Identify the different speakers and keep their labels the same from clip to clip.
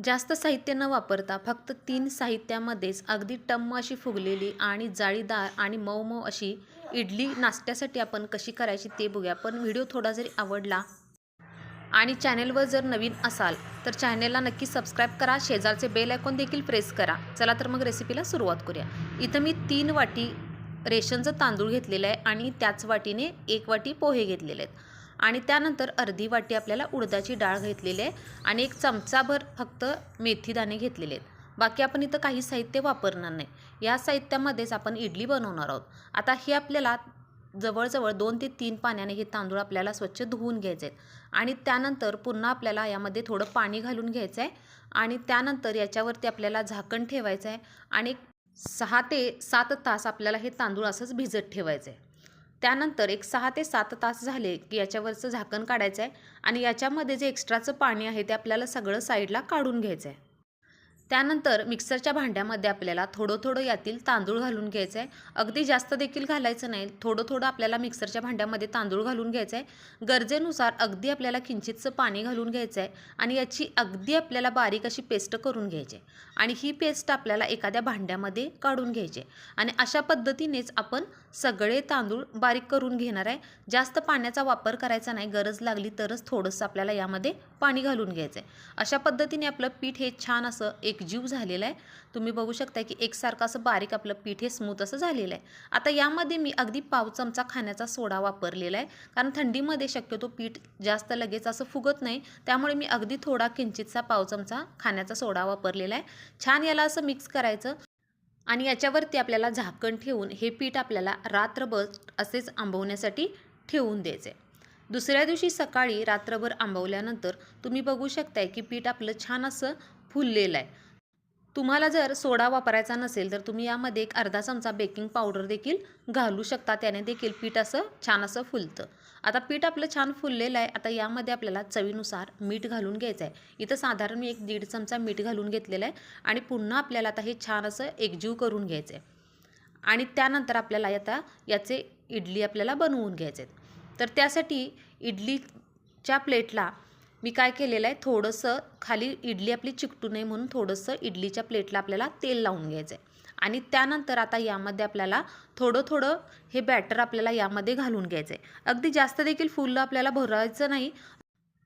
Speaker 1: जास्त साहित्य न वापरता फक्त 3 साहित्यामध्येच अगदी टम्म अशी फुगलेली आणि जाळीदार आणि मऊ मऊ अशी इडली नाश्त्यासाठी आपण कशी करायची ते बघूया. पण व्हिडिओ थोडा जरी आवडला आणि चॅनेलवर जर नवीन असाल तर चॅनेलला नक्की सबस्क्राईब करा, शेजारचे बेल आयकॉन देखील प्रेस करा. चला तर मग रेसिपीला सुरुवात करूया. इथं मी 3 वाटी रेशनचं तांदूळ घेतलेलं आहे आणि त्याच वाटीने 1 वाटी पोहे घेतलेले आहेत आणि त्यानंतर अर्धी वाटी आपल्याला उडदाची डाळ घेतलेली आहे आणि 1 चमचाभर फक्त मेथी दाणे घेतलेले आहेत. बाकी आपण इथं काही साहित्य वापरणार नाही. या साहित्यामध्येच आपण इडली बनवणार आहोत. आता हे आपल्याला जवळजवळ 2 ते 3 पाण्याने हे तांदूळ आपल्याला स्वच्छ धुवून घ्यायचे आहेत आणि त्यानंतर पुन्हा आपल्याला यामध्ये थोडं पाणी घालून घ्यायचं आहे आणि त्यानंतर याच्यावरती आपल्याला झाकण ठेवायचं आहे आणि 6 ते 7 तास आपल्याला हे तांदूळ असंच भिजत ठेवायचं आहे. त्यानंतर एक 6 ते 7 तास झाले की याच्यावरचं झाकण काढायचं आहे आणि याच्यामध्ये जे एक्स्ट्राचं पाणी आहे ते आपल्याला सगळं साईडला काढून घ्यायचं आहे. त्यानंतर मिक्सरच्या भांड्यामध्ये आपल्याला थोडं यातील तांदूळ घालून घ्यायचं आहे. अगदी जास्त देखील घालायचं नाही. थोडं आपल्याला मिक्सरच्या भांड्यामध्ये तांदूळ घालून घ्यायचं आहे. गरजेनुसार अगदी आपल्याला किंचितचं पाणी घालून घ्यायचं आहे आणि याची अगदी आपल्याला बारीक अशी पेस्ट करून घ्यायची आहे आणि ही पेस्ट आपल्याला एखाद्या भांड्यामध्ये काढून घ्यायची आहे आणि अशा पद्धतीनेच आपण सगळे तांदूळ बारीक करून घेणार आहे. जास्त पाण्याचा वापर करायचा नाही. गरज लागली तरच थोडंसं आपल्याला यामध्ये पाणी घालून घ्यायचं आहे. अशा पद्धतीने आपलं पीठ हे छान असं एकजीव झालेलं आहे. तुम्ही बघू शकता की एकसारखं असं बारीक आपलं पीठ हे स्मूथ असं झालेलं आहे. आता यामध्ये मी अगदी पाव चमचा खाण्याचा सोडा वापरलेला आहे, कारण थंडीमध्ये शक्यतो पीठ जास्त लगेच असं फुगत नाही. त्यामुळे मी अगदी थोडा किंचितचा पाव चमचा खाण्याचा सोडा वापरलेला आहे. छान याला असं मिक्स करायचं आणि याच्यावरती आपल्याला झाकण ठेवून हे पीठ आपल्याला रात्रभर असेच आंबवण्यासाठी ठेवून द्यायचे. दुसऱ्या दिवशी सकाळी रात्रभर आंबवल्यानंतर तुम्ही बघू शकताय की पीठ आपलं छान असं फुललेलं आहे. तुम्हाला जर सोडा वापरायचा नसेल तर तुम्ही यामध्ये एक अर्धा चमचा बेकिंग पावडर देखील घालू शकता. त्याने देखील पीठ असं छान असं फुलतं. आता पीठ आपलं छान फुललेलं आहे. आता यामध्ये आपल्याला चवीनुसार मीठ घालून घ्यायचं आहे. इथं साधारण मी 1-1.5 चमचा मीठ घालून घेतलेलं आहे आणि पुन्हा आपल्याला आता हे छान असं एकजीव करून घ्यायचं आहे आणि त्यानंतर आपल्याला आता याचे इडली आपल्याला बनवून घ्यायचे आहेत. तर त्यासाठी इडलीच्या प्लेटला मी काय केलेलं आहे, थोडंसं खाली इडली आपली चिकटू नये म्हणून थोडंसं इडलीच्या प्लेटला आपल्याला तेल लावून घ्यायचं आहे आणि त्यानंतर आता यामध्ये आपल्याला थोडं हे बॅटर आपल्याला यामध्ये घालून घ्यायचं आहे. अगदी जास्त देखील फुलं आपल्याला भरायचं नाही.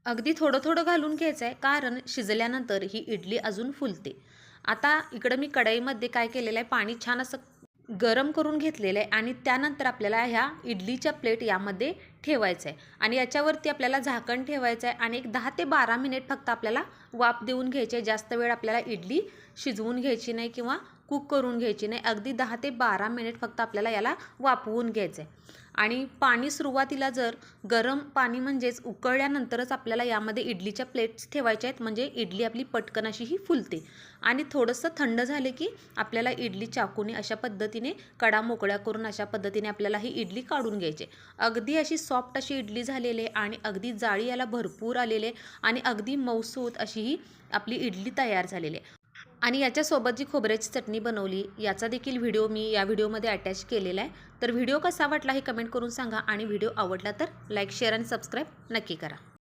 Speaker 1: अगदी थोडं घालून घ्यायचं आहे, कारण शिजल्यानंतर ही इडली अजून फुलते. आता इकडं मी कढईमध्ये काय केलेलं आहे, पाणी छान असं गरम करून घेतलेलं आहे आणि त्यानंतर आपल्याला ह्या इडलीच्या प्लेट यामध्ये ठेवायचं आहे आणि याच्यावरती आपल्याला झाकण ठेवायचं आहे आणि एक 10 ते 12 मिनिट फक्त आपल्याला वाफ देऊन घ्यायची आहे. जास्त वेळ आपल्याला इडली शिजवून घ्यायची नाही किंवा कुक करून घ्यायची नाही. अगदी 10 ते 12 मिनिट फक्त आपल्याला याला वाफवून घ्यायचं आहे आणि पाणी सुरुवातीला जर गरम पाणी म्हणजेच उकळल्यानंतरच आपल्याला यामध्ये इडलीच्या प्लेट्स ठेवायच्या आहेत, म्हणजे इडली आपली पटकन अशी ही फुलते आणि थोडंसं थंड झाले की आपल्याला इडली चाकूने अशा पद्धतीने कडा मोकळ्या करून अशा पद्धतीने आपल्याला ही इडली काढून घ्यायची. अगदी अशी सॉफ्ट अशी इडली झालेली आहे आणि अगदी जाळी याला भरपूर आलेले आणि अगदी मऊसूत अशी ही आपली इडली तयार झालेली आहे. आणि याच्यासोबत जी खोबऱ्याची चटणी बनवली याचा देखील व्हिडिओ मी या व्हिडिओमध्ये अटॅच केलेला आहे. तर व्हिडिओ कसा वाटला हे कमेंट करून सांगा आणि व्हिडिओ आवडला तर लाईक, शेअर आणि सबस्क्राईब नक्की करा.